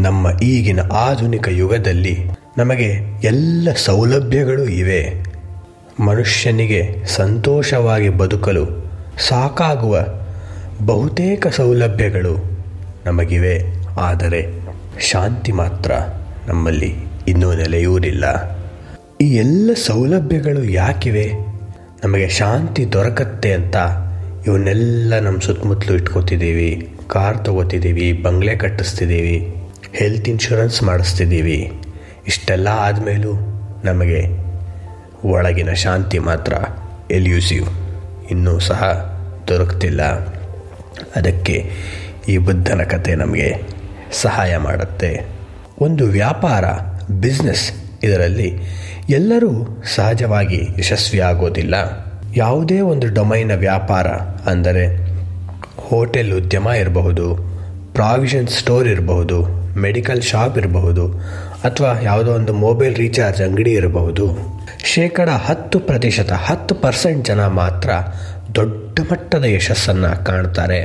ನಮ್ಮ ಈಗಿನ ಆಧುನಿಕ ಯುಗದಲ್ಲಿ ನಮಗೆ ಎಲ್ಲ ಸೌಲಭ್ಯಗಳು ಇವೆ. ಮನುಷ್ಯನಿಗೆ ಸಂತೋಷವಾಗಿ ಬದುಕಲು ಸಾಕಾಗುವ ಬಹುತೇಕ ಸೌಲಭ್ಯಗಳು ನಮಗಿವೆ. ಆದರೆ ಶಾಂತಿ ಮಾತ್ರ ನಮ್ಮಲ್ಲಿ ಇನ್ನೂ ನೆಲೆಯೂರಿಲ್ಲ. ಈ ಎಲ್ಲ ಸೌಲಭ್ಯಗಳು ಯಾಕಿವೆ? ನಮಗೆ ಶಾಂತಿ ದೊರಕತ್ತೆ ಅಂತ ಇವನ್ನೆಲ್ಲ ನಮ್ಮ ಸುತ್ತಮುತ್ತಲು ಇಟ್ಕೋತಿದ್ದೀವಿ. ಕಾರ್ ತಗೋತಿದ್ದೀವಿ, ಬಂಗ್ಲೆ ಕಟ್ಟಿಸ್ತಿದ್ದೀವಿ, ಹೆಲ್ತ್ ಇನ್ಶೂರೆನ್ಸ್ ಮಾಡಿಸ್ತಿದ್ದೀವಿ. ಇಷ್ಟೆಲ್ಲ ಆದಮೇಲೂ ನಮಗೆ ಒಳಗಿನ ಶಾಂತಿ ಮಾತ್ರ ಎಲ್ಯೂಸಿವ್ ಇನ್ನೂ ಸಹ ದೊರಕ್ತಿಲ್ಲ. ಅದಕ್ಕೆ ಈ ಬುದ್ಧನ ಕಥೆ ನಮಗೆ ಸಹಾಯ ಮಾಡುತ್ತೆ. ಒಂದು ವ್ಯಾಪಾರ, ಬಿಸ್ನೆಸ್, ಇದರಲ್ಲಿ ಎಲ್ಲರೂ ಸಹಜವಾಗಿ ಯಶಸ್ವಿ ಆಗೋದಿಲ್ಲ. ಯಾವುದೇ ಒಂದು ಡೊಮೈನ್ನ ವ್ಯಾಪಾರ ಅಂದರೆ ಹೋಟೆಲ್ ಉದ್ಯಮ ಇರಬಹುದು, ಪ್ರಾವಿಷನ್ ಸ್ಟೋರ್ ಇರಬಹುದು, ಮೆಡಿಕಲ್ ಶಾಪ್ ಇರಬಹುದು, ಅಥವಾ ಯಾವುದೋ ಒಂದು ಮೊಬೈಲ್ ರೀಚಾರ್ಜ್ ಅಂಗಡಿ ಇರಬಹುದು. 10% 10% ಜನ ಮಾತ್ರ ದೊಡ್ಡ ಮಟ್ಟದ ಯಶಸ್ಸನ್ನು ಕಾಣ್ತಾರೆ.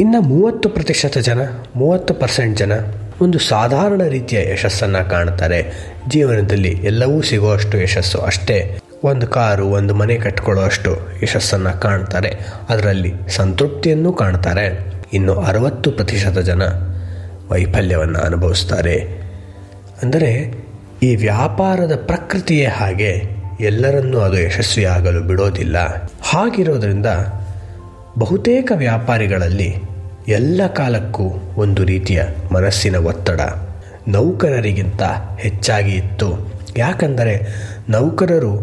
ಇನ್ನು 30% ಜನ ಒಂದು ಸಾಧಾರಣ ರೀತಿಯ ಯಶಸ್ಸನ್ನು ಕಾಣ್ತಾರೆ. ಜೀವನದಲ್ಲಿ ಎಲ್ಲವೂ ಸಿಗುವಷ್ಟು ಯಶಸ್ಸು ಅಷ್ಟೇ, ಒಂದು ಕಾರು, ಒಂದು ಮನೆ ಕಟ್ಕೊಳ್ಳೋ ಅಷ್ಟು ಯಶಸ್ಸನ್ನು ಕಾಣ್ತಾರೆ, ಅದರಲ್ಲಿ ಸಂತೃಪ್ತಿಯನ್ನು ಕಾಣ್ತಾರೆ. ಇನ್ನು 60% ಜನ ವೈಫಲ್ಯವನ್ನು ಅನುಭವಿಸ್ತಾರೆ. ಅಂದರೆ ಈ ವ್ಯಾಪಾರದ ಪ್ರಕೃತಿಯೇ ಹಾಗೆ, ಎಲ್ಲರನ್ನೂ ಅದು ಯಶಸ್ವಿಯಾಗಲು ಬಿಡೋದಿಲ್ಲ. ಹಾಗಿರೋದ್ರಿಂದ ಬಹುತೇಕ ವ್ಯಾಪಾರಿಗಳಲ್ಲಿ ಎಲ್ಲ ಕಾಲಕ್ಕೂ ಒಂದು ರೀತಿಯ ಮನಸ್ಸಿನ ಒತ್ತಡ ನೌಕರರಿಗಿಂತ ಹೆಚ್ಚಾಗಿ ಇತ್ತು. ಯಾಕಂದರೆ ನೌಕರರು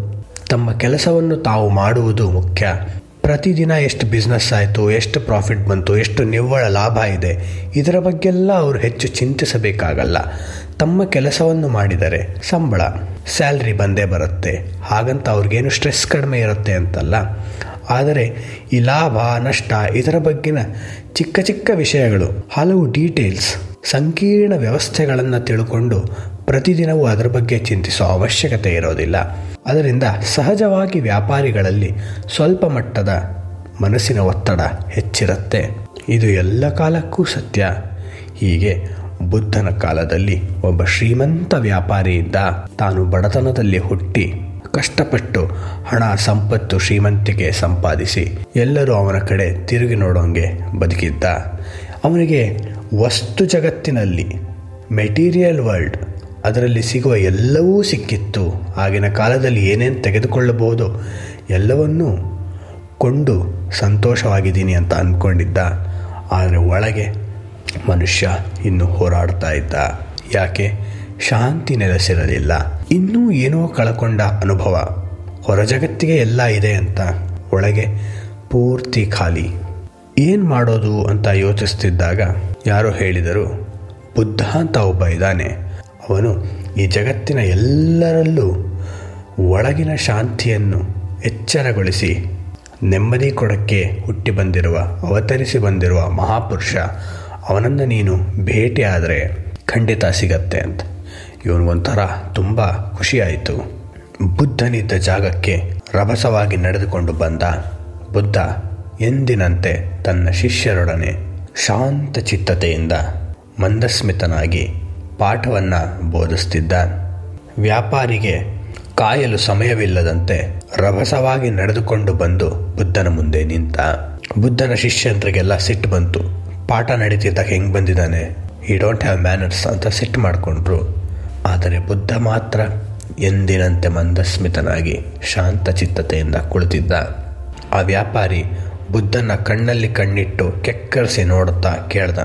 ತಮ್ಮ ಕೆಲಸವನ್ನು ತಾವು ಮಾಡುವುದು ಮುಖ್ಯ. ಪ್ರತಿದಿನ ಎಷ್ಟು ಬಿಸ್ನೆಸ್ ಆಯಿತು, ಎಷ್ಟು ಪ್ರಾಫಿಟ್ ಬಂತು, ಎಷ್ಟು ನಿವ್ವಳ ಲಾಭ ಇದೆ, ಇದರ ಬಗ್ಗೆಲ್ಲ ಅವರು ಹೆಚ್ಚು ಚಿಂತಿಸಬೇಕಾಗಲ್ಲ. ತಮ್ಮ ಕೆಲಸವನ್ನು ಮಾಡಿದರೆ ಸಂಬಳ, ಸ್ಯಾಲ್ರಿ ಬಂದೇ ಬರುತ್ತೆ. ಹಾಗಂತ ಅವ್ರಿಗೇನು ಸ್ಟ್ರೆಸ್ ಕಡಿಮೆ ಇರುತ್ತೆ ಅಂತಲ್ಲ. ಆದರೆ ಈ ಲಾಭ ನಷ್ಟ ಇದರ ಬಗ್ಗಿನ ಚಿಕ್ಕ ಚಿಕ್ಕ ವಿಷಯಗಳು, ಹಲವು ಡೀಟೇಲ್ಸ್, ಸಂಕೀರ್ಣ ವ್ಯವಸ್ಥೆಗಳನ್ನು ತಿಳ್ಕೊಂಡು ಪ್ರತಿದಿನವೂ ಅದರ ಬಗ್ಗೆ ಚಿಂತಿಸೋ ಅವಶ್ಯಕತೆ ಇರೋದಿಲ್ಲ. ಅದರಿಂದ ಸಹಜವಾಗಿ ವ್ಯಾಪಾರಿಗಳಲ್ಲಿ ಸ್ವಲ್ಪ ಮಟ್ಟದ ಮನಸ್ಸಿನ ಒತ್ತಡ ಹೆಚ್ಚಿರುತ್ತೆ. ಇದು ಎಲ್ಲ ಕಾಲಕ್ಕೂ ಸತ್ಯ. ಹೀಗೆ ಬುದ್ಧನ ಕಾಲದಲ್ಲಿ ಒಬ್ಬ ಶ್ರೀಮಂತ ವ್ಯಾಪಾರಿ ಇದ್ದ. ತಾನು ಬಡತನದಲ್ಲಿ ಹುಟ್ಟಿ ಕಷ್ಟಪಟ್ಟು ಹಣ, ಸಂಪತ್ತು, ಶ್ರೀಮಂತಿಕೆ ಸಂಪಾದಿಸಿ ಎಲ್ಲರೂ ಅವನ ಕಡೆ ತಿರುಗಿ ನೋಡೋಂಗೆ ಬದುಕಿದ್ದ. ಅವನಿಗೆ ವಸ್ತು ಜಗತ್ತಿನಲ್ಲಿ, ಮೆಟೀರಿಯಲ್ ವರ್ಲ್ಡ್, ಅದರಲ್ಲಿ ಸಿಗುವ ಎಲ್ಲವೂ ಸಿಕ್ಕಿತ್ತು. ಆಗಿನ ಕಾಲದಲ್ಲಿ ಏನೇನು ತೆಗೆದುಕೊಳ್ಳಬಹುದೋ ಎಲ್ಲವನ್ನೂ ಕೊಂಡು ಸಂತೋಷವಾಗಿದ್ದೀನಿ ಅಂತ ಅಂದ್ಕೊಂಡಿದ್ದ. ಆದರೆ ಒಳಗೆ ಮನುಷ್ಯ ಇನ್ನೂ ಹೋರಾಡ್ತಾ ಇದ್ದ. ಯಾಕೆ? ಶಾಂತಿ ನೆಲೆಸಿರಲಿಲ್ಲ. ಇನ್ನೂ ಏನೋ ಕಳಕೊಂಡ ಅನುಭವ. ಹೊರ ಜಗತ್ತಿಗೆ ಎಲ್ಲ ಇದೆ ಅಂತ, ಒಳಗೆ ಪೂರ್ತಿ ಖಾಲಿ. ಏನು ಮಾಡೋದು ಅಂತ ಯೋಚಿಸ್ತಿದ್ದಾಗ ಯಾರೋ ಹೇಳಿದರು, ಬುದ್ಧ ಅಂತ ಒಬ್ಬ ಇದ್ದಾನೆ, ಅವನು ಈ ಜಗತ್ತಿನ ಎಲ್ಲರಲ್ಲೂ ಒಳಗಿನ ಶಾಂತಿಯನ್ನು ಎಚ್ಚರಗೊಳಿಸಿ ನೆಮ್ಮದಿ ಕೊಡಕ್ಕೆ ಹುಟ್ಟಿ ಬಂದಿರುವ, ಅವತರಿಸಿ ಬಂದಿರುವ ಮಹಾಪುರುಷ. ಅವನನ್ನು ನೀನು ಭೇಟಿಯಾದರೆ ಖಂಡಿತ ಸಿಗತ್ತೆ ಅಂತ. ಇವನಿಗೊಂಥರ ತುಂಬ ಖುಷಿಯಾಯಿತು. ಬುದ್ಧನಿದ್ದ ಜಾಗಕ್ಕೆ ರಭಸವಾಗಿ ನಡೆದುಕೊಂಡು ಬಂದ. ಬುದ್ಧ ಎಂದಿನಂತೆ ತನ್ನ ಶಿಷ್ಯರೊಡನೆ ಶಾಂತ ಚಿತ್ತತೆಯಿಂದ ಮಂದಸ್ಮಿತನಾಗಿ ಪಾಠವನ್ನು ಬೋಧಿಸ್ತಿದ್ದ. ವ್ಯಾಪಾರಿಗೆ ಕಾಯಲು ಸಮಯವಿಲ್ಲದಂತೆ ರಭಸವಾಗಿ ನಡೆದುಕೊಂಡು ಬಂದು ಬುದ್ಧನ ಮುಂದೆ ನಿಂತ. ಬುದ್ಧನ ಶಿಷ್ಯಂದ್ರಿಗೆಲ್ಲ ಸಿಟ್ಟು ಬಂತು. ಪಾಠ ನಡೀತಿದ್ದಾಗ ಹೆಂಗೆ ಬಂದಿದ್ದಾನೆ, ಈ ಡೋಂಟ್ ಹ್ಯಾವ್ ಮ್ಯಾನರ್ಸ್ ಅಂತ ಸಿಟ್ಟು ಮಾಡಿಕೊಂಡ್ರು. ಆದರೆ ಬುದ್ಧ ಮಾತ್ರ ಎಂದಿನಂತೆ ಮಂದಸ್ಮಿತನಾಗಿ ಶಾಂತ ಚಿತ್ತತೆಯಿಂದ ಕುಳಿತಿದ್ದ. ಆ ವ್ಯಾಪಾರಿ ಬುದ್ಧನ ಕಣ್ಣಲ್ಲಿ ಕಣ್ಣಿಟ್ಟು ಕೆಕ್ಕರಿಸಿ ನೋಡುತ್ತಾ ಕೇಳ್ದ,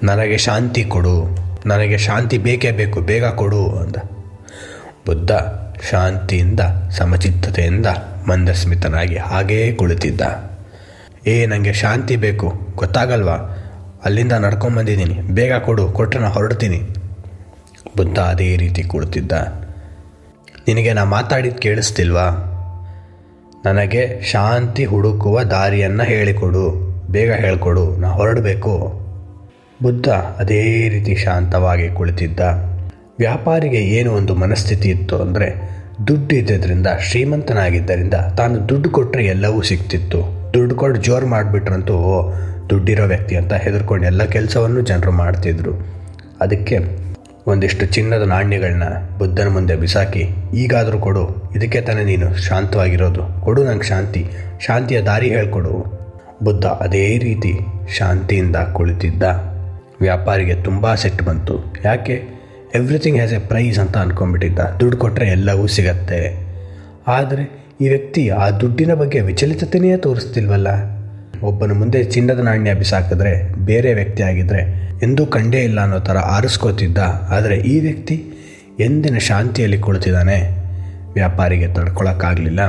ನನಗೆ ಶಾಂತಿ ಕೊಡು, ನನಗೆ ಶಾಂತಿ ಬೇಕೇ ಬೇಕು, ಬೇಗ ಕೊಡು ಅಂದ. ಬುದ್ಧ ಶಾಂತಿಯಿಂದ, ಸಮಚಿತ್ತತೆಯಿಂದ ಮಂದಸ್ಮಿತನಾಗಿ ಹಾಗೇ ಕುಳಿತಿದ್ದ. ನನಗೆ ಶಾಂತಿ ಬೇಕು, ಗೊತ್ತಾಗಲ್ವಾ? ಅಲ್ಲಿಂದ ನಡ್ಕೊಂಬಂದಿದ್ದೀನಿ, ಬೇಗ ಕೊಡು, ಕೊಟ್ಟರೆ ನಾನು ಹೊರಡ್ತೀನಿ. ಬುದ್ಧ ಅದೇ ರೀತಿ ಕುಳಿತಿದ್ದ. ನಿನಗೆ ನಾ ಮಾತಾಡಿದ್ದು ಕೇಳಿಸ್ತಿಲ್ವಾ? ನನಗೆ ಶಾಂತಿ ಹುಡುಕುವ ದಾರಿಯನ್ನು ಹೇಳಿಕೊಡು, ಬೇಗ ಹೇಳಿಕೊಡು, ನಾ ಹೊರಡಬೇಕು. ಬುದ್ಧ ಅದೇ ರೀತಿ ಶಾಂತವಾಗಿ ಕುಳಿತಿದ್ದ. ವ್ಯಾಪಾರಿಗೆ ಏನು ಒಂದು ಮನಸ್ಥಿತಿ ಇತ್ತು ಅಂದರೆ, ದುಡ್ಡು ಇದ್ದರಿಂದ, ಶ್ರೀಮಂತನಾಗಿದ್ದರಿಂದ ತಾನು ದುಡ್ಡು ಕೊಟ್ಟರೆ ಎಲ್ಲವೂ ಸಿಗ್ತಿತ್ತು. ದುಡ್ಡು ಕೊಟ್ಟು ಜೋರು ಮಾಡಿಬಿಟ್ರಂತೂ ದುಡ್ಡಿರೋ ವ್ಯಕ್ತಿ ಅಂತ ಹೆದರ್ಕೊಂಡು ಎಲ್ಲ ಕೆಲಸವನ್ನು ಜನರು ಮಾಡ್ತಿದ್ರು. ಅದಕ್ಕೆ ಒಂದಿಷ್ಟು ಚಿನ್ನದ ನಾಣ್ಯಗಳನ್ನ ಬುದ್ಧನ ಮುಂದೆ ಬಿಸಾಕಿ, ಈಗಾದರೂ ಕೊಡು, ಇದಕ್ಕೆ ತಾನೇ ನೀನು ಶಾಂತವಾಗಿರೋದು, ಕೊಡು ನಂಗೆ ಶಾಂತಿಯ ದಾರಿ ಹೇಳ್ಕೊಡು. ಬುದ್ಧ ಅದೇ ರೀತಿ ಶಾಂತಿಯಿಂದ ಕುಳಿತಿದ್ದ. ವ್ಯಾಪಾರಿಗೆ ತುಂಬ ಸಿಟ್ಟು ಬಂತು. ಯಾಕೆ? ಎವ್ರಿಥಿಂಗ್ ಹ್ಯಾಸ್ ಎ ಪ್ರೈಸ್ ಅಂತ ಅಂದ್ಕೊಂಡ್ಬಿಟ್ಟಿದ್ದ. ದುಡ್ಡು ಕೊಟ್ಟರೆ ಎಲ್ಲವೂ ಸಿಗತ್ತೆ. ಆದರೆ ಈ ವ್ಯಕ್ತಿ ಆ ದುಡ್ಡಿನ ಬಗ್ಗೆ ವಿಚಲಿತತೆಯೇ ತೋರಿಸ್ತಿಲ್ವಲ್ಲ. ಒಬ್ಬನ ಮುಂದೆ ಚಿನ್ನದ ನಾಣ್ಯ ಬಿಸಾಕಿದ್ರೆ ಬೇರೆ ವ್ಯಕ್ತಿ ಆಗಿದ್ದರೆ ಎಂದೂ ಕಂಡೇ ಇಲ್ಲ ಅನ್ನೋ ಥರ ಆರಿಸ್ಕೋತಿದ್ದ. ಆದರೆ ಈ ವ್ಯಕ್ತಿ ಎಂದಿನ ಶಾಂತಿಯಲ್ಲಿ ಕುಳಿತಿದ್ದಾನೆ. ವ್ಯಾಪಾರಿಗೆ ತಡ್ಕೊಳಕ್ಕಾಗಲಿಲ್ಲ.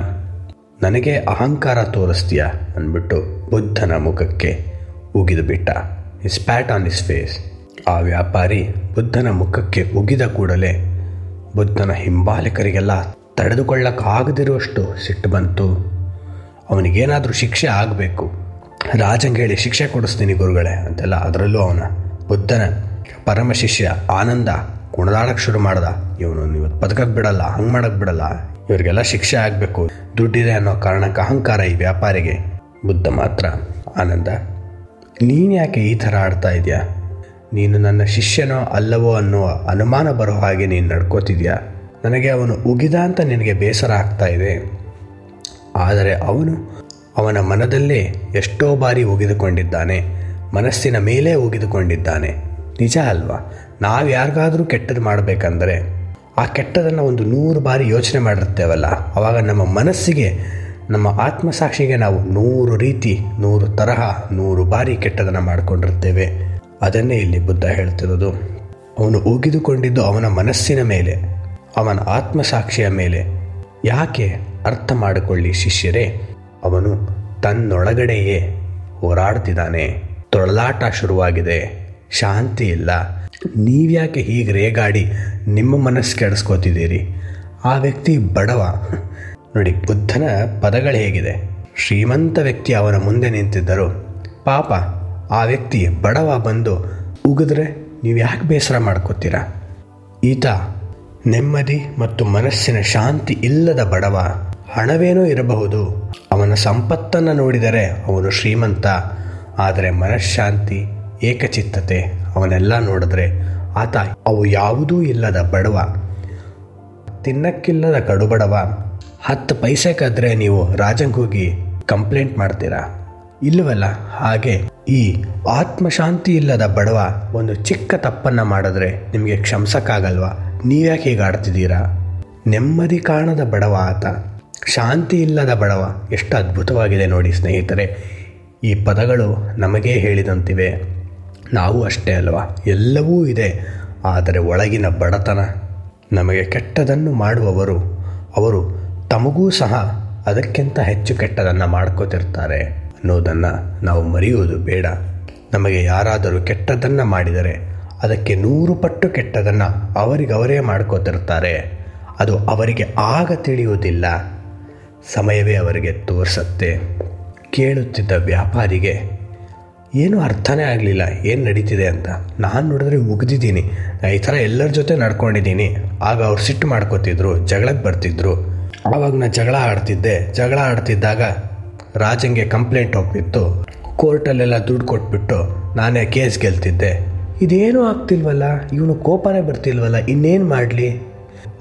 ನನಗೆ ಅಹಂಕಾರ ತೋರಿಸ್ತೀಯ ಅಂದ್ಬಿಟ್ಟು ಬುದ್ಧನ ಮುಖಕ್ಕೆ ಉಗಿದು ಬಿಟ್ಟ. Is spat on his face. ಆ ವ್ಯಾಪಾರಿ ಬುದ್ಧನ ಮುಖಕ್ಕೆ ಉಗಿದ ಕೂಡಲೇ ಬುದ್ಧನ ಹಿಂಬಾಲಕರಿಗೆಲ್ಲ ತಡೆದುಕೊಳ್ಳಕ್ಕಾಗದಿರುವಷ್ಟು ಸಿಟ್ಟು ಬಂತು. ಅವನಿಗೇನಾದರೂ ಶಿಕ್ಷೆ ಆಗಬೇಕು. ರಾಜಂಗೆ ಹೇಳಿ ಶಿಕ್ಷೆ ಕೊಡಿಸ್ತೀನಿ ಗುರುಗಳೇ ಅಂತೆಲ್ಲ. ಅದರಲ್ಲೂ ಅವನ ಬುದ್ಧನ ಪರಮ ಶಿಷ್ಯ ಆನಂದ ಕುಣಿದಾಡಕ್ಕೆ ಶುರು ಮಾಡ್ದ. ಇವನು ಇವತ್ತು ಬದುಕಕ್ಕೆ ಬಿಡಲ್ಲ, ಹಂಗೆ ಮಾಡೋಕ್ಕೆ ಬಿಡಲ್ಲ, ಇವರಿಗೆಲ್ಲ ಶಿಕ್ಷೆ ಆಗಬೇಕು, ದುಡ್ಡಿದೆ ಅನ್ನೋ ಕಾರಣಕ್ಕೆ ಅಹಂಕಾರ ಈ ವ್ಯಾಪಾರಿಗೆ. ಬುದ್ಧ ಮಾತ್ರ, ಆನಂದ, ನೀನು ಯಾಕೆ ಈ ಥರ ಆಡ್ತಾ ಇದೆಯಾ? ನೀನು ನನ್ನ ಶಿಷ್ಯನೋ ಅಲ್ಲವೋ ಅನ್ನುವ ಅನುಮಾನ ಬರೋ ಹಾಗೆ ನೀನು ನಡ್ಕೋತಿದ್ಯಾ. ನನಗೆ ಅವನು ಉಗಿದ ಅಂತ ನಿನಗೆ ಬೇಸರ ಆಗ್ತಾ ಇದೆ. ಆದರೆ ಅವನ ಮನದಲ್ಲೇ ಎಷ್ಟೋ ಬಾರಿ ಉಗಿದುಕೊಂಡಿದ್ದಾನೆ, ಮನಸ್ಸಿನ ಮೇಲೆ ಉಗಿದುಕೊಂಡಿದ್ದಾನೆ. ನಿಜ ಅಲ್ವಾ? ನಾವು ಯಾರಿಗಾದರೂ ಕೆಟ್ಟದ್ದು ಮಾಡಬೇಕಂದ್ರೆ ಆ ಕೆಟ್ಟದನ್ನು 100 ಬಾರಿ ಯೋಚನೆ ಮಾಡಿರ್ತೇವಲ್ಲ, ಆವಾಗ ನಮ್ಮ ಮನಸ್ಸಿಗೆ, ನಮ್ಮ ಆತ್ಮಸಾಕ್ಷಿಗೆ ನಾವು 100 ರೀತಿ, 100 ತರಹ, 100 ಬಾರಿ ಕೆಟ್ಟದನ್ನು ಮಾಡಿಕೊಂಡಿರ್ತೇವೆ. ಅದನ್ನೇ ಇಲ್ಲಿ ಬುದ್ಧ ಹೇಳ್ತಿರೋದು. ಅವನು ಉಗಿದುಕೊಂಡಿದ್ದು ಅವನ ಮನಸ್ಸಿನ ಮೇಲೆ, ಅವನ ಆತ್ಮಸಾಕ್ಷಿಯ ಮೇಲೆ. ಯಾಕೆ? ಅರ್ಥ ಮಾಡಿಕೊಳ್ಳಿ ಶಿಷ್ಯರೇ, ಅವನು ತನ್ನೊಳಗಡೆಯೇ ಹೋರಾಡ್ತಿದ್ದಾನೆ. ತೊಳಲಾಟ ಶುರುವಾಗಿದೆ, ಶಾಂತಿ ಇಲ್ಲ. ನೀವ್ಯಾಕೆ ಹೀಗೆ ರೇಗಾಡಿ ನಿಮ್ಮ ಮನಸ್ಸು ಕೆಡಿಸ್ಕೋತಿದ್ದೀರಿ? ಆ ವ್ಯಕ್ತಿ ಬಡವ. ನೋಡಿ ಬುದ್ಧನ ಪದಗಳು ಹೇಗಿದೆ. ಶ್ರೀಮಂತ ವ್ಯಕ್ತಿ ಅವನ ಮುಂದೆ ನಿಂತಿದ್ದರು. ಪಾಪ ಆ ವ್ಯಕ್ತಿ ಬಡವ ಬಂದು ಉಗಿದ್ರೆ ನೀವು ಯಾಕೆ ಬೇಸರ ಮಾಡ್ಕೋತೀರಾ? ಈತ ನೆಮ್ಮದಿ ಮತ್ತು ಮನಸ್ಸಿನ ಶಾಂತಿ ಇಲ್ಲದ ಬಡವ. ಹಣವೇನೋ ಇರಬಹುದು, ಅವನ ಸಂಪತ್ತನ್ನು ನೋಡಿದರೆ ಅವನು ಶ್ರೀಮಂತ. ಆದರೆ ಮನಃಶಾಂತಿ, ಏಕಚಿತ್ತತೆ ಅವನೆಲ್ಲ ನೋಡಿದ್ರೆ ಆತ ಅವು ಯಾವುದೂ ಇಲ್ಲದ ಬಡವ, ತಿನ್ನಕ್ಕಿಲ್ಲದ ಕಡುಬಡವ. 10 ಪೈಸೆ ಕದ್ರೆ ನೀವು ರಾಜಂಗೆ ಹೋಗಿ ಕಂಪ್ಲೇಂಟ್ ಮಾಡ್ತೀರಾ? ಇಲ್ಲವಲ್ಲ. ಹಾಗೆ ಈ ಆತ್ಮಶಾಂತಿ ಇಲ್ಲದ ಬಡವ ಒಂದು ಚಿಕ್ಕ ತಪ್ಪನ್ನು ಮಾಡಿದ್ರೆ ನಿಮಗೆ ಕ್ಷಮಿಸಕ್ಕಾಗಲ್ವಾ? ನೀವ್ಯಾಕೆ ಹೀಗೆ ಆಡ್ತಿದ್ದೀರಾ? ನೆಮ್ಮದಿ ಕಾಣದ ಬಡವ ಆತ, ಶಾಂತಿ ಇಲ್ಲದ ಬಡವ. ಎಷ್ಟು ಅದ್ಭುತವಾಗಿದೆ ನೋಡಿ ಸ್ನೇಹಿತರೆ. ಈ ಪದಗಳು ನಮಗೇ ಹೇಳಿದಂತಿವೆ. ನಾವು ಅಷ್ಟೇ ಅಲ್ವಾ? ಎಲ್ಲವೂ ಇದೆ, ಆದರೆ ಒಳಗಿನ ಬಡತನ. ನಮಗೆ ಕೆಟ್ಟದನ್ನು ಮಾಡುವವರು ಅವರು ತಮಗೂ ಸಹ ಅದಕ್ಕಿಂತ ಹೆಚ್ಚು ಕೆಟ್ಟದನ್ನು ಮಾಡ್ಕೋತಿರ್ತಾರೆ ಅನ್ನೋದನ್ನು ನಾವು ಮರೆಯುವುದು ಬೇಡ. ನಮಗೆ ಯಾರಾದರೂ ಕೆಟ್ಟದನ್ನು ಮಾಡಿದರೆ ಅದಕ್ಕೆ 100 ಪಟ್ಟು ಕೆಟ್ಟದನ್ನು ಅವರಿಗವರೇ ಮಾಡ್ಕೋತಿರ್ತಾರೆ. ಅದು ಅವರಿಗೆ ಆಗ ತಿಳಿಯುವುದಿಲ್ಲ, ಸಮಯವೇ ಅವರಿಗೆ ತೋರಿಸುತ್ತೆ. ಕೇಳುತ್ತಿದ್ದ ವ್ಯಾಪಾರಿಗೆ ಏನೂ ಅರ್ಥನೇ ಆಗಲಿಲ್ಲ ಏನು ನಡೀತಿದೆ ಅಂತ. ನಾನು ನೋಡಿದ್ರೆ ಉಗಿದಿದ್ದೀನಿ, ಈ ಥರ ಎಲ್ಲರ ಜೊತೆ ನಡ್ಕೊಂಡಿದ್ದೀನಿ. ಆಗ ಅವ್ರು ಸಿಟ್ಟು ಮಾಡ್ಕೋತಿದ್ರು, ಜಗಳಕ್ಕೆ ಬರ್ತಿದ್ರು. ಆವಾಗ ನಾನು ಜಗಳ ಆಡ್ತಿದ್ದಾಗ ರಾಜಂಗೆ ಕಂಪ್ಲೇಂಟ್ ಹೋಗ್ತಿತ್ತು. ಕೋರ್ಟಲ್ಲೆಲ್ಲ ದುಡ್ಡು ಕೊಟ್ಬಿಟ್ಟು ನಾನೇ ಕೇಸ್ ಗೆಲ್ತಿದ್ದೆ. ಇದೇನೂ ಆಗ್ತಿಲ್ವಲ್ಲ, ಇವನು ಕೋಪನೇ ಬರ್ತಿಲ್ವಲ್ಲ, ಇನ್ನೇನು ಮಾಡಲಿ?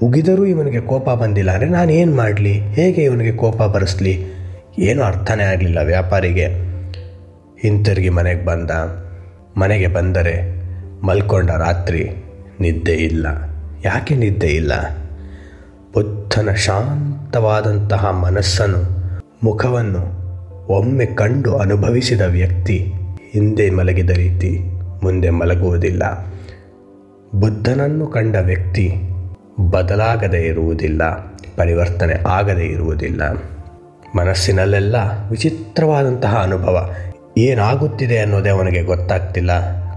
ಉಗಿದರೂ ಇವನಿಗೆ ಕೋಪ ಬಂದಿಲ್ಲ ಅಂದರೆ ನಾನು ಏನು ಮಾಡಲಿ? ಹೇಗೆ ಇವನಿಗೆ ಕೋಪ ಬರೆಸ್ಲಿ? ಏನೂ ಅರ್ಥನೇ ಆಗಲಿಲ್ಲ ವ್ಯಾಪಾರಿಗೆ. ಹಿಂತಿರುಗಿ ಮನೆಗೆ ಬಂದರೆ ಮಲ್ಕೊಂಡ ರಾತ್ರಿ ನಿದ್ದೆ ಇಲ್ಲ. ಯಾಕೆ ನಿದ್ದೆ ಇಲ್ಲ? ಬುದ್ಧನ ಶಾಂತವಾದಂತಹ ಮನಸ್ಸನ್ನು, ಮುಖವನ್ನು ಒಮ್ಮೆ ಕಂಡು ಅನುಭವಿಸಿದ ವ್ಯಕ್ತಿ ಹಿಂದೆ ಮಲಗಿದ ರೀತಿ ಮುಂದೆ ಮಲಗುವುದಿಲ್ಲ. ಬುದ್ಧನನ್ನು ಕಂಡ ವ್ಯಕ್ತಿ ಬದಲಾಗದೇ ಇರುವುದಿಲ್ಲ, ಪರಿವರ್ತನೆ ಆಗದೇ ಇರುವುದಿಲ್ಲ. ಮನಸ್ಸಿನಲ್ಲೆಲ್ಲ ವಿಚಿತ್ರವಾದಂತಹ ಅನುಭವ. ಏನಾಗುತ್ತಿದೆ ಅನ್ನೋದೇ ಅವನಿಗೆ ಗೊತ್ತಾಗ್ತಿಲ್ಲ.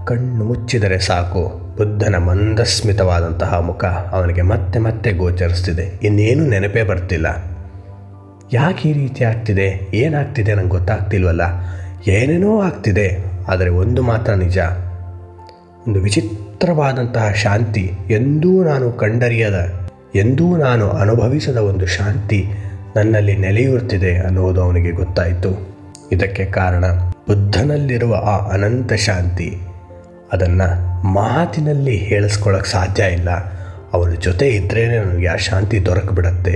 ಕಣ್ಣು ಮುಚ್ಚಿದರೆ ಸಾಕು ಬುದ್ಧನ ಮಂದಸ್ಮಿತವಾದಂತಹ ಮುಖ ಅವನಿಗೆ ಮತ್ತೆ ಮತ್ತೆ ಗೋಚರಿಸ್ತಿದೆ. ಇನ್ನೇನು ನೆನಪೇ ಬರ್ತಿಲ್ಲ. ಯಾಕೆ ಈ ರೀತಿ ಆಗ್ತಿದೆ, ಏನಾಗ್ತಿದೆ ನಂಗೆ ಗೊತ್ತಾಗ್ತಿಲ್ವಲ್ಲ. ಏನೇನೋ ಆಗ್ತಿದೆ, ಆದರೆ ಒಂದು ಮಾತ್ರ ನಿಜ, ಒಂದು ವಿಚಿತ್ರವಾದಂತಹ ಶಾಂತಿ, ಎಂದೂ ನಾನು ಕಂಡರಿಯದ, ಎಂದೂ ನಾನು ಅನುಭವಿಸದ ಒಂದು ಶಾಂತಿ ನನ್ನಲ್ಲಿ ನೆಲೆಯೂರ್ತಿದೆ ಅನ್ನುವುದು ಅವನಿಗೆ ಗೊತ್ತಾಯಿತು. ಇದಕ್ಕೆ ಕಾರಣ ಬುದ್ಧನಲ್ಲಿರುವ ಆ ಅನಂತ ಶಾಂತಿ. ಅದನ್ನು ಮಾತಿನಲ್ಲಿ ಹೇಳಿಸ್ಕೊಳ್ಳೋಕೆ ಸಾಧ್ಯ ಇಲ್ಲ. ಅವನ ಜೊತೆ ಇದ್ರೇ ನನಗೆ ಆ ಶಾಂತಿ ದೊರಕಿಬಿಡತ್ತೆ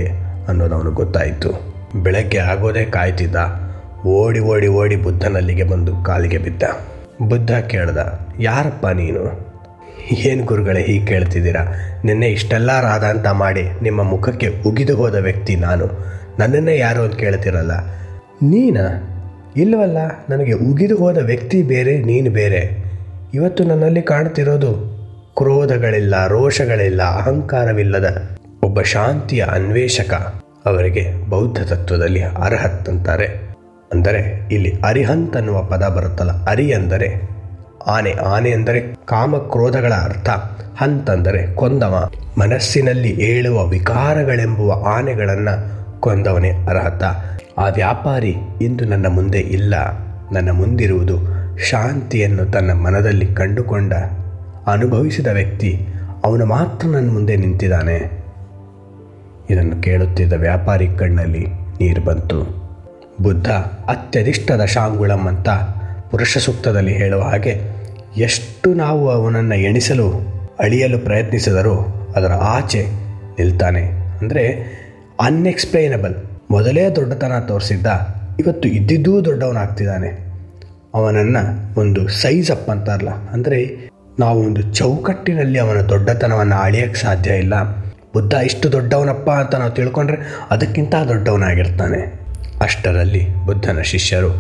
ಅನ್ನೋದು ಅವನಿಗೆ ಗೊತ್ತಾಯಿತು. ಬೆಳಗ್ಗೆ ಆಗೋದೇ ಕಾಯ್ತಿದ್ದ. ಓಡಿ ಓಡಿ ಓಡಿ ಬುದ್ಧನಲ್ಲಿಗೆ ಬಂದು ಕಾಲಿಗೆ ಬಿದ್ದ. ಬುದ್ಧ ಕೇಳ್ದ, ಯಾರಪ್ಪ ನೀನು? ಏನು ಗುರುಗಳೇ ಹೀಗೆ ಕೇಳ್ತಿದ್ದೀರಾ? ನಿನ್ನೆ ಇಷ್ಟೆಲ್ಲ ರಾಧಾಂತ ಮಾಡಿ ನಿಮ್ಮ ಮುಖಕ್ಕೆ ಉಗಿದು ಹೋದ ವ್ಯಕ್ತಿ ನಾನು. ನನ್ನನ್ನೇ ಯಾರು ಅಂತ ಕೇಳ್ತಿರಲ್ಲ. ನೀನಾ? ಇಲ್ಲವಲ್ಲ, ನನಗೆ ಉಗಿದು ಹೋದ ವ್ಯಕ್ತಿ ಬೇರೆ, ನೀನು ಬೇರೆ. ಇವತ್ತು ನನ್ನಲ್ಲಿ ಕಾಣ್ತಿರೋದು ಕ್ರೋಧಗಳಿಲ್ಲ, ರೋಷಗಳಿಲ್ಲ, ಅಹಂಕಾರವಿಲ್ಲದ ಒಬ್ಬ ಶಾಂತಿಯ ಅನ್ವೇಷಕ. ಅವರಿಗೆ ಬೌದ್ಧ ತತ್ವದಲ್ಲಿ ಅರ್ಹತ್ ಅಂತಾರೆ. ಅಂದರೆ ಇಲ್ಲಿ ಅರಿಹಂತ್ ಅನ್ನುವ ಪದ ಬರುತ್ತಲ್ಲ, ಅರಿ ಅಂದರೆ ಆನೆ, ಆನೆ ಅಂದರೆ ಕಾಮಕ್ರೋಧಗಳ ಅರ್ಥ, ಹಂತ್ ಅಂದರೆ ಕೊಂದವ. ಮನಸ್ಸಿನಲ್ಲಿ ಏಳುವ ವಿಕಾರಗಳೆಂಬುವ ಆನೆಗಳನ್ನು ಕೊಂದವನೇ ಅರ್ಹತ. ಆ ವ್ಯಾಪಾರಿ ಇಂದು ನನ್ನ ಮುಂದೆ ಇಲ್ಲ. ನನ್ನ ಮುಂದಿರುವುದು ಶಾಂತಿಯನ್ನು ತನ್ನ ಮನದಲ್ಲಿ ಕಂಡುಕೊಂಡ ಅನುಭವಿಸಿದ ವ್ಯಕ್ತಿ. ಅವನು ಮಾತ್ರ ನನ್ನ ಮುಂದೆ ನಿಂತಿದ್ದಾನೆ. ಇದನ್ನು ಕೇಳುತ್ತಿದ್ದ ವ್ಯಾಪಾರಿ ಕಣ್ಣಲ್ಲಿ ನೀರು ಬಂತು. ಬುದ್ಧ ಅತ್ಯಧಿಷ್ಠದ ಶಾಂಗುಳಂ ಅಂತ ಪುರುಷ ಸೂಕ್ತದಲ್ಲಿ ಹೇಳುವ ಹಾಗೆ, ಎಷ್ಟು ನಾವು ಅವನನ್ನು ಎಣಿಸಲು ಅಳಿಯಲು ಪ್ರಯತ್ನಿಸಿದರೂ ಅದರ ಆಚೆ ನಿಲ್ತಾನೆ. ಅಂದರೆ ಅನ್ಎಕ್ಸ್ಪ್ಲೈನಬಲ್. ಮೊದಲೇ ದೊಡ್ಡತನ ತೋರಿಸಿದ್ದ, ಇವತ್ತು ಇದ್ದಿದ್ದೂ ದೊಡ್ಡವನಾಗ್ತಿದ್ದಾನೆ. ಅವನನ್ನು ಒಂದು ಸೈಜ್ ಅಪ್ ಅಂತಾರಲ್ಲ, ಅಂದರೆ ನಾವು ಒಂದು ಚೌಕಟ್ಟಿನಲ್ಲಿ ಅವನ ದೊಡ್ಡತನವನ್ನು ಅಳಿಯೋಕ್ಕೆ ಸಾಧ್ಯ ಇಲ್ಲ. ಬುದ್ಧ ಇಷ್ಟು ದೊಡ್ಡವನಪ್ಪ ಅಂತ ನಾವು ತಿಳ್ಕೊಂಡ್ರೆ ಅದಕ್ಕಿಂತ ದೊಡ್ಡವನಾಗಿರ್ತಾನೆ. ಅಷ್ಟರಲ್ಲಿ ಬುದ್ಧನ ಶಿಷ್ಯರು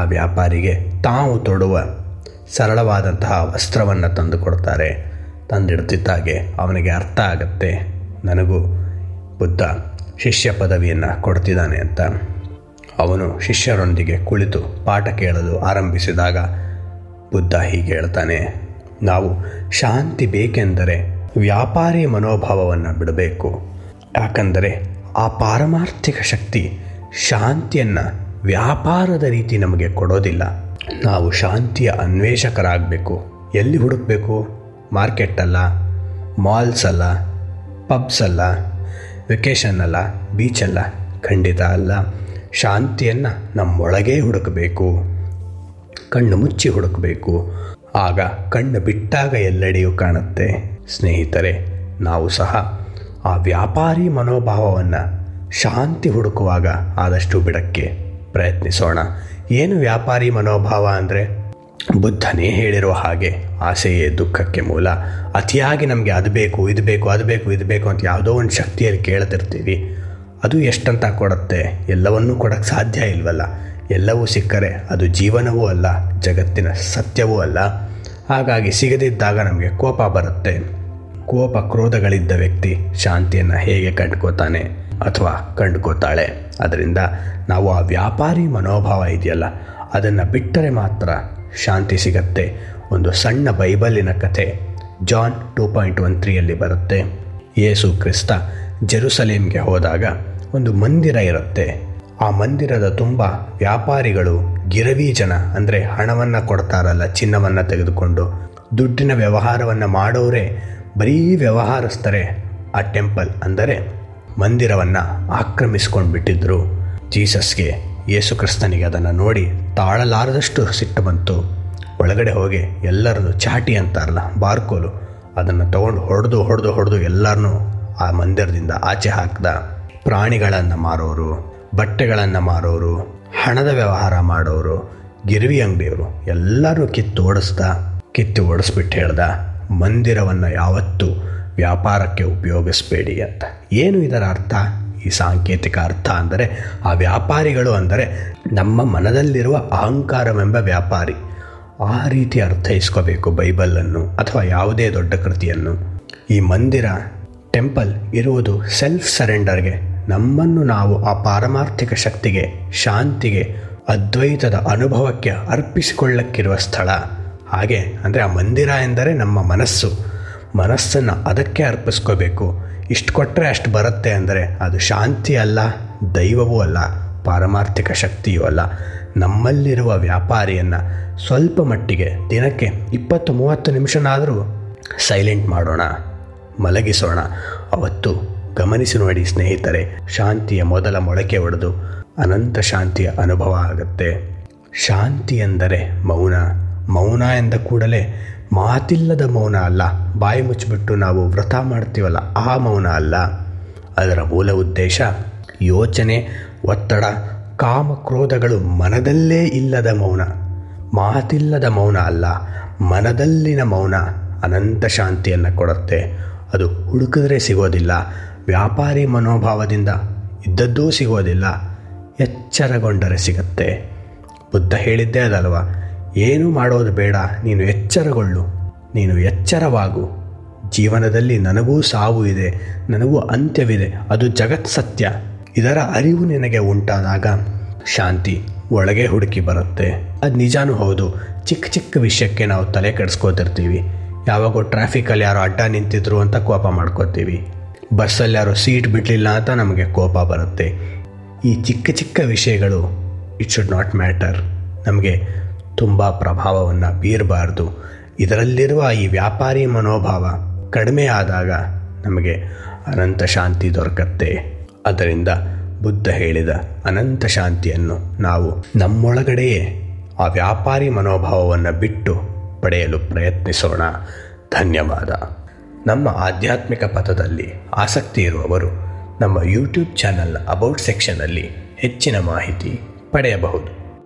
ಆ ವ್ಯಾಪಾರಿಗೆ ತಾವು ತೊಡುವ ಸರಳವಾದಂತಹ ವಸ್ತ್ರವನ್ನು ತಂದು ಕೊಡ್ತಾರೆ. ತಂದಿಡ್ತಿದ್ದಾಗೆ ಅವನಿಗೆ ಅರ್ಥ ಆಗತ್ತೆ, ನನಗೂ ಬುದ್ಧ ಶಿಷ್ಯ ಪದವಿಯನ್ನು ಕೊಡ್ತಿದ್ದಾನೆ ಅಂತ. ಅವನು ಶಿಷ್ಯರೊಂದಿಗೆ ಕುಳಿತು ಪಾಠ ಕೇಳಲು ಆರಂಭಿಸಿದಾಗ ಬುದ್ಧ ಹೀಗೆ ಹೇಳ್ತಾನೆ, ನಾವು ಶಾಂತಿ ಬೇಕೆಂದರೆ ವ್ಯಾಪಾರಿ ಮನೋಭಾವವನ್ನು ಬಿಡಬೇಕು. ಯಾಕಂದರೆ ಆ ಪಾರಮಾರ್ಥಿಕ ಶಕ್ತಿ ಶಾಂತಿಯನ್ನು ವ್ಯಾಪಾರದ ರೀತಿ ನಮಗೆ ಕೊಡೋದಿಲ್ಲ. ನಾವು ಶಾಂತಿಯ ಅನ್ವೇಷಕರಾಗಬೇಕು. ಎಲ್ಲಿ ಹುಡುಕಬೇಕು? ಮಾರ್ಕೆಟಲ್ಲ, ಮಾಲ್ಸ್ ಅಲ್ಲ, ಪಬ್ಸ್ ಅಲ್ಲ, ವೆಕೇಷನ್ ಅಲ್ಲ, ಬೀಚಲ್ಲ, ಖಂಡಿತ ಅಲ್ಲ. ಶಾಂತಿಯನ್ನು ನಮ್ಮೊಳಗೇ ಹುಡುಕಬೇಕು. ಕಣ್ಣು ಮುಚ್ಚಿ ಹುಡುಕಬೇಕು. ಆಗ ಕಣ್ಣು ಬಿಟ್ಟಾಗ ಎಲ್ಲೆಡೆಯೂ ಕಾಣುತ್ತೆ. ಸ್ನೇಹಿತರೆ, ನಾವು ಸಹ ಆ ವ್ಯಾಪಾರಿ ಮನೋಭಾವವನ್ನು ಶಾಂತಿ ಹುಡುಕುವಾಗ ಆದಷ್ಟು ಬಿಡಕ್ಕೆ ಪ್ರಯತ್ನಿಸೋಣ. ಏನು ವ್ಯಾಪಾರಿ ಮನೋಭಾವ ಅಂದರೆ, ಬುದ್ಧನೇ ಹೇಳಿರುವ ಹಾಗೆ ಆಸೆಯೇ ದುಃಖಕ್ಕೆ ಮೂಲ. ಅತಿಯಾಗಿ ನಮಗೆ ಅದು ಬೇಕು, ಇದು ಬೇಕು, ಅದು ಬೇಕು, ಇದು ಬೇಕು ಅಂತ ಯಾವುದೋ ಒಂದು ಶಕ್ತಿಯಲ್ಲಿ ಕೇಳ್ತಿರ್ತೀವಿ. ಅದು ಎಷ್ಟಂತ ಕೊಡುತ್ತೆ? ಎಲ್ಲವನ್ನೂ ಕೊಡೋಕ್ಕೆ ಸಾಧ್ಯ ಇಲ್ವಲ್ಲ. ಎಲ್ಲವೂ ಸಿಕ್ಕರೆ ಅದು ಜೀವನವೂ ಅಲ್ಲ, ಜಗತ್ತಿನ ಸತ್ಯವೂ ಅಲ್ಲ. ಹಾಗಾಗಿ ಸಿಗದಿದ್ದಾಗ ನಮಗೆ ಕೋಪ ಬರುತ್ತೆ. ಕೋಪ ಕ್ರೋಧಗಳಿದ್ದ ವ್ಯಕ್ತಿ ಶಾಂತಿಯನ್ನು ಹೇಗೆ ಕಂಡ್ಕೋತಾನೆ ಅಥವಾ ಕಂಡುಕೋತಾಳೆ? ಅದರಿಂದ ನಾವು ಆ ವ್ಯಾಪಾರಿ ಮನೋಭಾವ ಇದೆಯಲ್ಲ, ಅದನ್ನು ಬಿಟ್ಟರೆ ಮಾತ್ರ ಶಾಂತಿ ಸಿಗತ್ತೆ. ಒಂದು ಸಣ್ಣ ಬೈಬಲಿನ ಕಥೆ ಜಾನ್ 2.13 ಬರುತ್ತೆ. ಯೇಸು ಕ್ರಿಸ್ತ ಜೆರುಸಲೇಮ್ಗೆ ಹೋದಾಗ ಒಂದು ಮಂದಿರ ಇರುತ್ತೆ. ಆ ಮಂದಿರದ ತುಂಬ ವ್ಯಾಪಾರಿಗಳು, ಗಿರವಿ ಜನ, ಅಂದರೆ ಹಣವನ್ನು ಕೊಡ್ತಾರಲ್ಲ, ಚಿನ್ನವನ್ನು ತೆಗೆದುಕೊಂಡು ದುಡ್ಡಿನ ವ್ಯವಹಾರವನ್ನು ಮಾಡೋರೇ ಬರೀ ವ್ಯವಹಾರಸ್ಥರೇ ಆ ಟೆಂಪಲ್ ಅಂದರೆ ಮಂದಿರವನ್ನು ಆಕ್ರಮಿಸ್ಕೊಂಡು ಬಿಟ್ಟಿದ್ದರು. ಜೀಸಸ್ಗೆ, ಯೇಸು ಕ್ರಿಸ್ತನಿಗೆ ಅದನ್ನು ನೋಡಿ ತಾಳಲಾರದಷ್ಟು ಸಿಟ್ಟು ಬಂತು. ಒಳಗಡೆ ಹೋಗಿ ಎಲ್ಲರನ್ನು ಚಾಟಿ ಅಂತಾರಲ್ಲ, ಬಾರ್ಕೋಲು, ಅದನ್ನು ತಗೊಂಡು ಹೊಡೆದು ಎಲ್ಲರನ್ನೂ ಆ ಮಂದಿರದಿಂದ ಆಚೆ ಹಾಕ್ದ. ಪ್ರಾಣಿಗಳನ್ನು ಮಾರೋರು, ಬಟ್ಟೆಗಳನ್ನು ಮಾರೋರು, ಹಣದ ವ್ಯವಹಾರ ಮಾಡೋರು, ಗಿರ್ವಿ ಅಂಗಡಿಯವರು ಎಲ್ಲರೂ ಕಿತ್ತು ಓಡಿಸ್ಬಿಟ್ಟು ಹೇಳ್ದ, ಮಂದಿರವನ್ನು ಯಾವತ್ತೂ ವ್ಯಾಪಾರಕ್ಕೆ ಉಪಯೋಗಿಸಬೇಡಿ ಅಂತ. ಏನು ಇದರ ಅರ್ಥ? ಈ ಸಾಂಕೇತಿಕ ಅರ್ಥ ಅಂದರೆ ಆ ವ್ಯಾಪಾರಿಗಳು ಅಂದರೆ ನಮ್ಮ ಮನದಲ್ಲಿರುವ ಅಹಂಕಾರವೆಂಬ ವ್ಯಾಪಾರಿ. ಆ ರೀತಿ ಅರ್ಥೈಸ್ಕೋಬೇಕು ಬೈಬಲನ್ನು ಅಥವಾ ಯಾವುದೇ ದೊಡ್ಡ ಕೃತಿಯನ್ನು. ಈ ಮಂದಿರ, ಟೆಂಪಲ್ ಇರುವುದು ಸೆಲ್ಫ್ ಸರೆಂಡರ್ಗೆ, ನಮ್ಮನ್ನು ನಾವು ಆ ಪಾರಮಾರ್ಥಿಕ ಶಕ್ತಿಗೆ, ಶಾಂತಿಗೆ, ಅದ್ವೈತದ ಅನುಭವಕ್ಕೆ ಅರ್ಪಿಸಿಕೊಳ್ಳಕ್ಕಿರುವ ಸ್ಥಳ. ಹಾಗೆ ಅಂದರೆ ಆ ಮಂದಿರ ಎಂದರೆ ನಮ್ಮ ಮನಸ್ಸನ್ನು ಅದಕ್ಕೆ ಅರ್ಪಿಸ್ಕೋಬೇಕು. ಇಷ್ಟು ಕೊಟ್ಟರೆ ಅಷ್ಟು ಬರುತ್ತೆ ಅಂದರೆ ಅದು ಶಾಂತಿ ಅಲ್ಲ, ದೈವವೂ ಅಲ್ಲ, ಪಾರಮಾರ್ಥಿಕ ಶಕ್ತಿಯೂ ಅಲ್ಲ. ನಮ್ಮಲ್ಲಿರುವ ವ್ಯಾಪಾರಿಯನ್ನು ಸ್ವಲ್ಪ ಮಟ್ಟಿಗೆ ದಿನಕ್ಕೆ 20-30 ನಿಮಿಷನಾದರೂ ಸೈಲೆಂಟ್ ಮಾಡೋಣ, ಮಲಗಿಸೋಣ. ಅವತ್ತು ಗಮನಿಸಿ ನೋಡಿ ಸ್ನೇಹಿತರೆ, ಶಾಂತಿಯ ಮೊದಲ ಮೊಳಕೆ ಒಡೆದು ಅನಂತ ಶಾಂತಿಯ ಅನುಭವ ಆಗುತ್ತೆ. ಶಾಂತಿ ಎಂದರೆ ಮೌನ. ಮೌನ ಎಂದ ಕೂಡಲೇ ಮಾತಿಲ್ಲದ ಮೌನ ಅಲ್ಲ, ಬಾಯಿ ಮುಚ್ಚಿಬಿಟ್ಟು ನಾವು ವ್ರತ ಮಾಡ್ತೀವಲ್ಲ ಆ ಮೌನ ಅಲ್ಲ. ಅದರ ಮೂಲ ಉದ್ದೇಶ ಯೋಚನೆ, ಒತ್ತಡ, ಕಾಮ, ಕ್ರೋಧಗಳು ಮನದಲ್ಲೇ ಇಲ್ಲದ ಮೌನ. ಮಾತಿಲ್ಲದ ಮೌನ ಅಲ್ಲ, ಮನದಲ್ಲಿನ ಮೌನ ಅನಂತ ಶಾಂತಿಯನ್ನು ಕೊಡುತ್ತೆ. ಅದು ಹುಡುಕಿದ್ರೆ ಸಿಗೋದಿಲ್ಲ, ವ್ಯಾಪಾರಿ ಮನೋಭಾವದಿಂದ ಇದ್ದದ್ದೂ ಸಿಗೋದಿಲ್ಲ, ಎಚ್ಚರಗೊಂಡರೆ ಸಿಗತ್ತೆ. ಬುದ್ಧ ಹೇಳಿದ್ದೇ ಅದಲ್ವ, ಏನು ಮಾಡೋದು ಬೇಡ, ನೀನು ಎಚ್ಚರಗೊಳ್ಳು, ನೀನು ಎಚ್ಚರವಾಗು. ಜೀವನದಲ್ಲಿ ನನಗೂ ಸಾವು ಇದೆ, ನನಗೂ ಅಂತ್ಯವಿದೆ, ಅದು ಜಗತ್ ಸತ್ಯ. ಇದರ ಅರಿವು ನಿನಗೆ ಉಂಟಾದಾಗ ಶಾಂತಿ ಒಳಗೆ ಹುಡುಕಿ ಬರುತ್ತೆ. ಅದು ನಿಜಾನೂ ಹೌದು. ಚಿಕ್ಕ ಚಿಕ್ಕ ವಿಷಯಕ್ಕೆ ನಾವು ತಲೆ ಕೆಡಿಸ್ಕೋತಿರ್ತೀವಿ. ಯಾವಾಗೋ ಟ್ರಾಫಿಕಲ್ಲಿ ಯಾರೋ ಅಡ್ಡ ನಿಂತಿದ್ರು ಅಂತ ಕೋಪ ಮಾಡ್ಕೋತೀವಿ. ಬಸ್ಸಲ್ಲಿ ಯಾರೋ ಸೀಟ್ ಬಿಡಲಿಲ್ಲ ಅಂತ ನಮಗೆ ಕೋಪ ಬರುತ್ತೆ. ಈ ಚಿಕ್ಕ ಚಿಕ್ಕ ವಿಷಯಗಳು ಇಟ್ ಶುಡ್ ನಾಟ್ ಮ್ಯಾಟರ್, ನಮಗೆ ತುಂಬ ಪ್ರಭಾವವನ್ನು ಬೀರಬಾರ್ದು. ಇದರಲ್ಲಿರುವ ಈ ವ್ಯಾಪಾರಿ ಮನೋಭಾವ ಕಡಿಮೆ ಆದಾಗ ನಮಗೆ ಅನಂತ ಶಾಂತಿ ದೊರಕತ್ತೆ. ಅದರಿಂದ ಬುದ್ಧ ಹೇಳಿದ ಅನಂತ ಶಾಂತಿಯನ್ನು ನಾವು ನಮ್ಮೊಳಗಡೆಯೇ ಆ ವ್ಯಾಪಾರಿ ಮನೋಭಾವವನ್ನು ಬಿಟ್ಟು ಪಡೆಯಲು ಪ್ರಯತ್ನಿಸೋಣ. ಧನ್ಯವಾದ. ನಮ್ಮ ಆಧ್ಯಾತ್ಮಿಕ ಪಥದಲ್ಲಿ ಆಸಕ್ತಿ ಇರುವವರು ನಮ್ಮ ಯೂಟ್ಯೂಬ್ ಚಾನಲ್ ಅಬೌಟ್ ಸೆಕ್ಷನಲ್ಲಿ ಹೆಚ್ಚಿನ ಮಾಹಿತಿ ಪಡೆಯಬಹುದು.